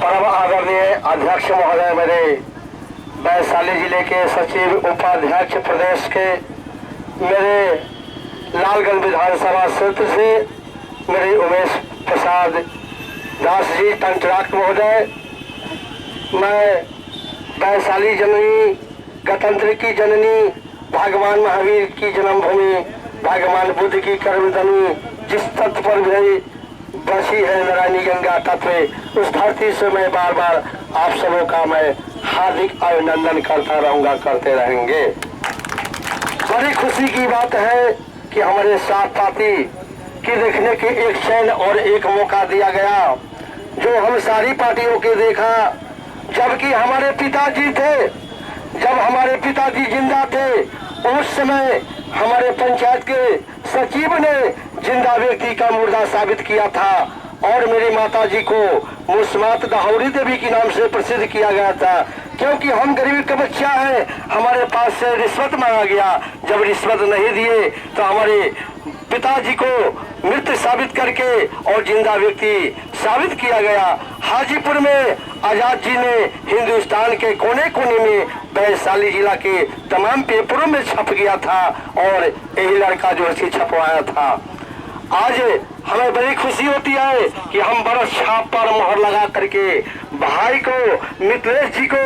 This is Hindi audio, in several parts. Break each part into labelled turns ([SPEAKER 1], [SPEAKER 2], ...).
[SPEAKER 1] परम आदरणीय अध्यक्ष महोदय, मेरे वैशाली जिले के सचिव उपाध्यक्ष प्रदेश के, मेरे लालगंज विधानसभा क्षेत्र से मेरे उमेश प्रसाद दास जी टंटराट महोदय, मैं वैशाली जननी, गणतंत्र की जननी, भगवान महावीर की जन्मभूमि, भगवान बुद्ध की कर्मभूमि, जिस तट पर भी बसी है नारायणी गंगा तत्व, उस धरती से मैं बार बार आप सबों का मैं हार्दिक अभिनंदन करता रहूंगा, करते रहेंगे। बड़ी खुशी की बात है कि हमारे साथ पार्टी की देखने के एक चैन और एक मौका दिया गया, जो हम सारी पार्टियों के देखा। जबकि हमारे पिताजी थे, जब हमारे पिताजी जिंदा थे, उस समय हमारे पंचायत के सचिव ने जिंदा व्यक्ति का मुर्दा साबित किया था और मेरी माताजी को मुस्मात दाहौरी देवी के नाम से प्रसिद्ध किया गया था, क्योंकि हम गरीब का बच्चा है। हमारे पास से रिश्वत मांगा गया, जब रिश्वत नहीं दिए तो हमारे पिताजी को मृत साबित करके और जिंदा व्यक्ति साबित किया गया। हाजीपुर में आजाद जी ने हिंदुस्तान के कोने कोने में वैशाली जिला के तमाम पेपरों में छप गया था और यही लड़का जो है छपवाया था। आज हमें बड़ी खुशी होती है कि हम बरस छाप पर मोहर लगा करके भाई को, मिथिलेश जी को,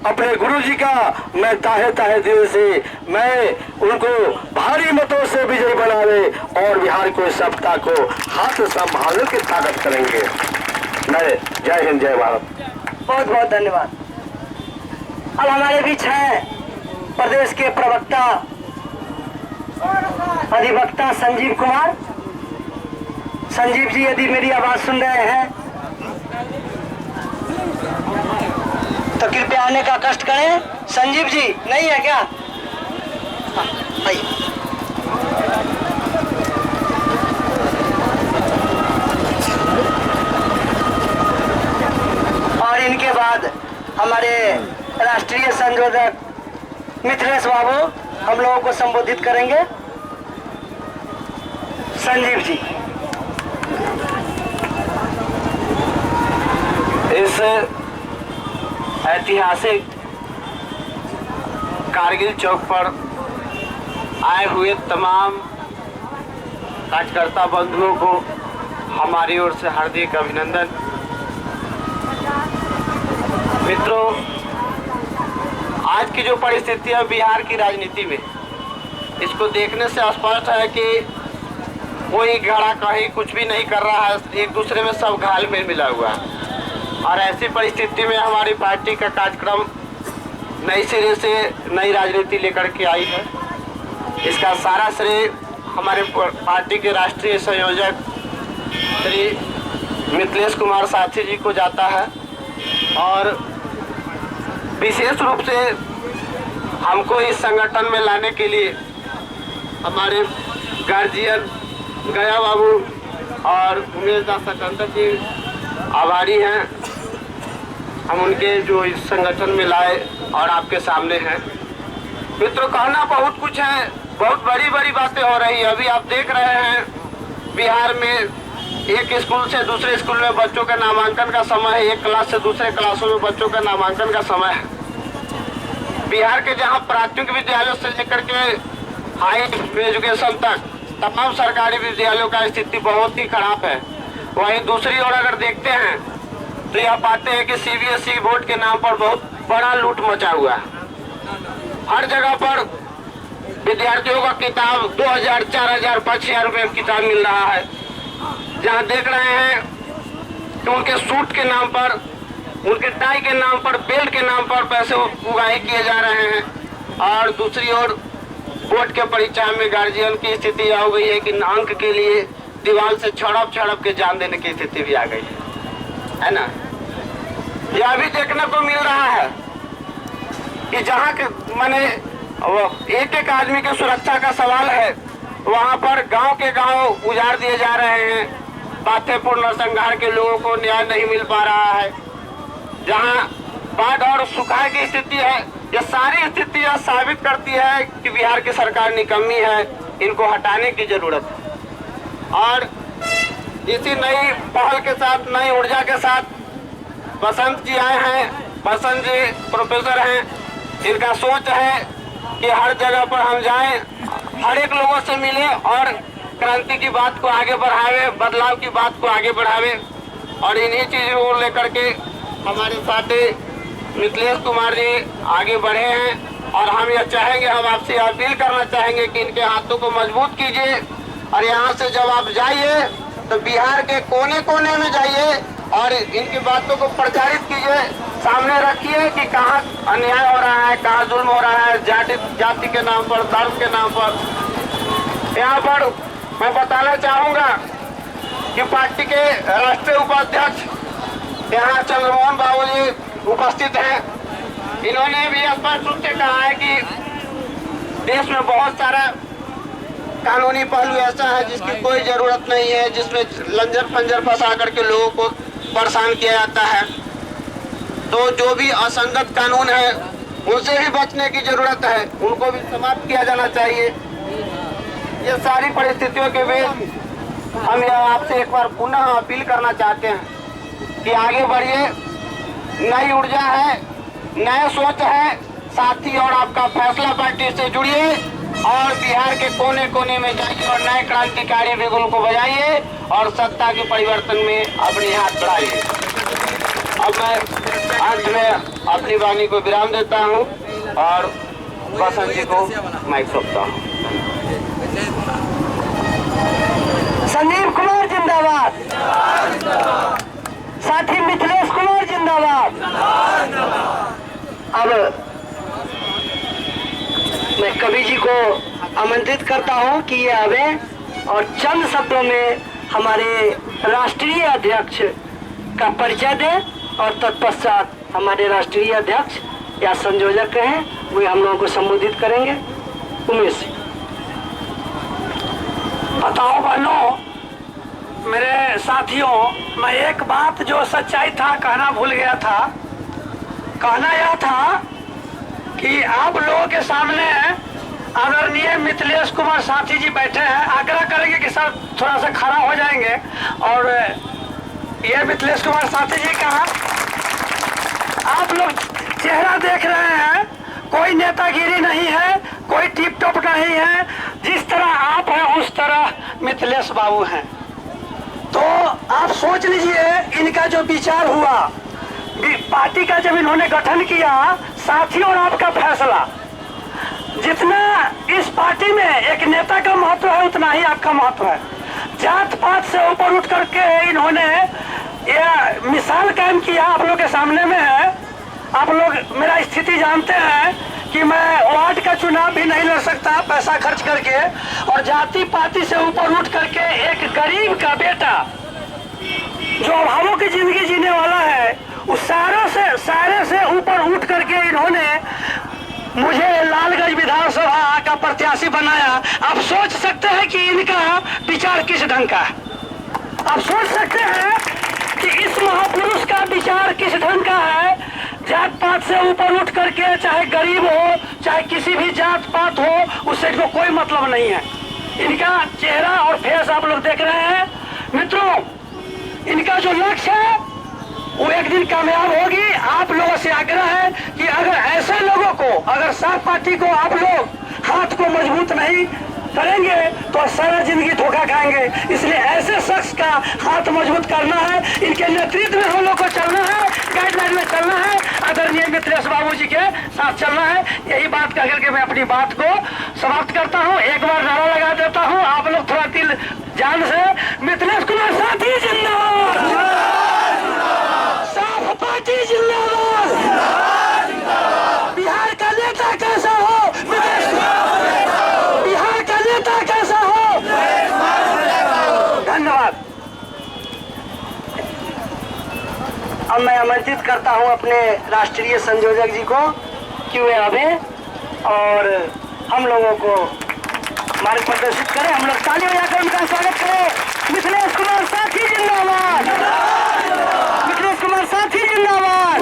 [SPEAKER 1] अपने गुरु जी का मैं ताहे ताहे दिल से मैं उनको भारी मतों से विजयी बनावे और बिहार को सत्ता को हाथ संभालने की ताकत करेंगे। मैं जय हिंद, जय भारत।
[SPEAKER 2] बहुत बहुत धन्यवाद। अब हमारे बीच हैं प्रदेश के प्रवक्ता अधिवक्ता संजीव कुमार। संजीव जी, यदि मेरी आवाज सुन रहे हैं तो कृपया आने का कष्ट करें। संजीव जी नहीं है क्या? आइए। और इनके बाद हमारे राष्ट्रीय संयोजक मिथिलेश बाबू हम लोगों को संबोधित करेंगे। संजीव जी।
[SPEAKER 3] इस ऐतिहासिक कारगिल चौक पर आए हुए तमाम कार्यकर्ता बंधुओं को हमारी ओर से हार्दिक अभिनंदन। मित्रों, आज की जो परिस्थिति है बिहार की राजनीति में, इसको देखने से स्पष्ट है कि कोई घड़ा कहीं कुछ भी नहीं कर रहा है, एक दूसरे में सब घाल में मिला हुआ है। और ऐसी परिस्थिति में हमारी पार्टी का कार्यक्रम नई सिरे से नई राजनीति लेकर के आई है। इसका सारा श्रेय हमारे पार्टी के राष्ट्रीय संयोजक श्री मिथिलेश कुमार साथी जी को जाता है और विशेष रूप से हमको इस संगठन में लाने के लिए हमारे गार्जियन गया बाबू और उमेश दास टंटन जी आभारी हैं। हम उनके जो इस संगठन में लाए और आपके सामने हैं। मित्रों, कहना बहुत कुछ है, बहुत बड़ी बड़ी बातें हो रही है। अभी आप देख रहे हैं बिहार में एक स्कूल से दूसरे स्कूल में बच्चों का नामांकन का समय है, एक क्लास से दूसरे क्लासों में बच्चों का नामांकन का समय है। बिहार के जहां प्राथमिक विद्यालयों से लेकर के हाई एजुकेशन तक तमाम सरकारी विद्यालयों का स्थिति बहुत ही खराब है। वहीं दूसरी ओर अगर देखते हैं तो यह पाते हैं कि सीबीएसई बोर्ड के नाम पर बहुत बड़ा लूट मचा हुआ है। हर जगह पर विद्यार्थियों का किताब 2000, 4000, 5000 रुपये में किताब मिल रहा है। जहां देख रहे हैं कि उनके सूट के नाम पर, उनके टाई के नाम पर, बेल्ट के नाम पर पैसे उगाही किए जा रहे हैं। और दूसरी ओर बोर्ड के परीक्षा में गार्जियन की स्थिति हो गई है कि अंक के लिए दीवार से छड़प छड़प के जान देने की स्थिति भी आ गई है ना। यह भी देखने को मिल रहा है कि जहाँ के माने एक एक आदमी की सुरक्षा का सवाल है, वहाँ पर गांव के गांव उजाड़ दिए जा रहे हैं। पाथेपुर नरसंहार के लोगों को न्याय नहीं मिल पा रहा है। जहाँ बाढ़ और सुखाड़ की स्थिति है, ये सारी स्थितियाँ साबित करती है कि बिहार की सरकार निकम्मी है, इनको हटाने की जरूरत है। और इसी नई पहल के साथ, नई ऊर्जा के साथ बसंत जी आए हैं। बसंत जी प्रोफेसर हैं। इनका सोच है कि हर जगह पर हम जाएं, हर एक लोगों से मिले और क्रांति की बात को आगे बढ़ावे, बदलाव की बात को आगे बढ़ावे। और इन्हीं चीजों को लेकर के हमारे साथी मिथिलेश कुमार जी आगे बढ़े हैं। और हम यह चाहेंगे, हम आपसे अपील करना चाहेंगे कि इनके हाथों को मजबूत कीजिए। और यहाँ से जब आप जाइए तो बिहार के कोने कोने में जाइए और इनकी बातों को प्रचारित कीजिए, सामने रखिए कि कहाँ अन्याय हो रहा है, कहाँ जुल्म हो रहा है, जाति के नाम पर, धर्म के नाम पर। यहाँ पर मैं बताना चाहूँगा कि पार्टी के राष्ट्रीय उपाध्यक्ष यहाँ चंद्रमोहन बाबू जी उपस्थित हैं। इन्होंने भी स्पष्ट रूप से कहा है कि देश में बहुत सारा कानूनी पहलू ऐसा है जिसकी कोई जरूरत नहीं है, जिसमें लंजर पंजर फंसा करके लोगों को परेशान किया जाता है। तो जो भी असंगत कानून है उनसे भी बचने की जरूरत है, उनको भी समाप्त किया जाना चाहिए। ये सारी परिस्थितियों के बीच हम यह आपसे एक बार पुनः अपील करना चाहते हैं कि आगे बढ़िए। नई ऊर्जा है, नया सोच है साथी, और आपका फैसला पार्टी से जुड़िए और बिहार के कोने कोने में जाइए और नए क्रांतिकारी बिगुल को बजाइए और सत्ता के परिवर्तन में अपने हाथ बढ़ाइए। अब मैं अंत में अपनी वाणी को विराम देता हूँ और बसंत जी को माइक सौंपता हूँ।
[SPEAKER 2] संजीव कुमार जिंदाबाद, साथी मिथिलेश कुमार जिंदाबाद। अब मैं कवि जी को आमंत्रित करता हूं कि ये आवे और चंद शब्दों में हमारे राष्ट्रीय अध्यक्ष का परिचय दें और तत्पश्चात हमारे राष्ट्रीय अध्यक्ष या संयोजक हैं वे हम लोगों को संबोधित करेंगे। उमेश।
[SPEAKER 4] बताओ बहनों, मेरे साथियों, मैं एक बात जो सच्चाई था कहना भूल गया था। कहना यह था कि आप लोगों के सामने आदरणीय मिथिलेश कुमार साथी जी बैठे हैं। आग्रह करेंगे कि सर थोड़ा सा खड़ा हो जाएंगे। और ये मिथिलेश कुमार साथी जी का आप लोग चेहरा देख रहे हैं, कोई नेतागिरी नहीं है, कोई टिप टॉप नहीं है। जिस तरह आप हैं उस तरह मिथिलेश बाबू हैं। तो आप सोच लीजिए इनका जो विचार हुआ पार्टी का जब इन्होंने गठन किया, साथियों और आपका फैसला, जितना इस पार्टी में एक नेता का महत्व है उतना ही आपका महत्व है। जात पात से ऊपर उठ करके इन्होंने यह मिसाल कायम किया आप लोग के सामने में है। आप लोग मेरा स्थिति जानते हैं कि मैं वार्ड का चुनाव भी नहीं लड़ सकता पैसा खर्च करके, और जाति पाति से ऊपर उठ करके एक गरीब का बेटा जो अभावों की जिंदगी जीने वाला है, उस सारे से ऊपर उठ करके इन्होंने मुझे लालगंज विधानसभा का प्रत्याशी बनाया। आप सोच सकते हैं कि इनका विचार किस ढंग का है। आप सोच सकते हैं कि इस महापुरुष का विचार किस ढंग का है। जात पात से ऊपर उठ करके, चाहे गरीब हो चाहे किसी भी जात पात हो, उससे इनको कोई मतलब नहीं है। इनका चेहरा और फेस आप लोग देख रहे हैं। मित्रों, इनका जो लक्ष्य है वो एक दिन कामयाब होगी। आप लोगों से आग्रह है कि अगर ऐसे लोगों को, अगर साफ पार्टी को आप लोग हाथ को मजबूत नहीं करेंगे तो सारा जिंदगी धोखा खाएंगे। इसलिए ऐसे शख्स का हाथ मजबूत करना है, इनके नेतृत्व में हम लोग को चलना है, गाइडलाइन में चलना है, आदरणीय मिथिलेश बाबू जी के साथ चलना है। यही बात कह करके मैं अपनी बात को समाप्त करता हूँ। एक बार नारा लगा देता हूँ, आप लोग थोड़ा दिल जान से, मिथिलेश कुमार साथी जिंदाबाद, साफ पार्टी जिंदाबाद, बिहार का नेता कैसा हो, बिहार का नेता कैसा हो। धन्यवाद। अब मैं आमंत्रित करता हूं अपने राष्ट्रीय संयोजक जी को कि वे आवे और हम लोगों को मार्ग प्रदर्शित करें। हम लोग ताली बजाकर उनका स्वागत करें। मिथिलेश कुमार साथी जिंदाबाद, मिथिलेश कुमार साथी जिंदाबाद,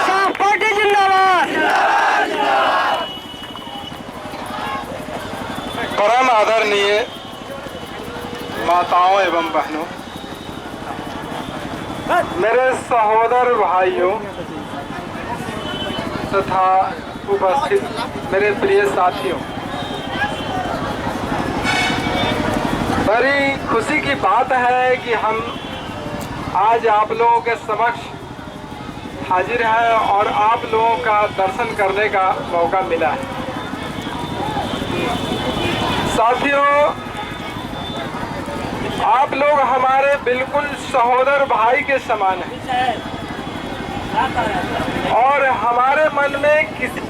[SPEAKER 4] साफ पार्टी जिंदाबाद।
[SPEAKER 5] परम आदरणीय माताओं एवं बहनों, मेरे सहोदर भाइयों तथा उपस्थित मेरे प्रिय साथियों, बड़ी खुशी की बात है कि हम आज आप लोगों के समक्ष हाजिर हैं और आप लोगों का दर्शन करने का मौका मिला है। साथियों, आप लोग हमारे बिल्कुल सहोदर भाई के समान हैं और हमारे मन में किसी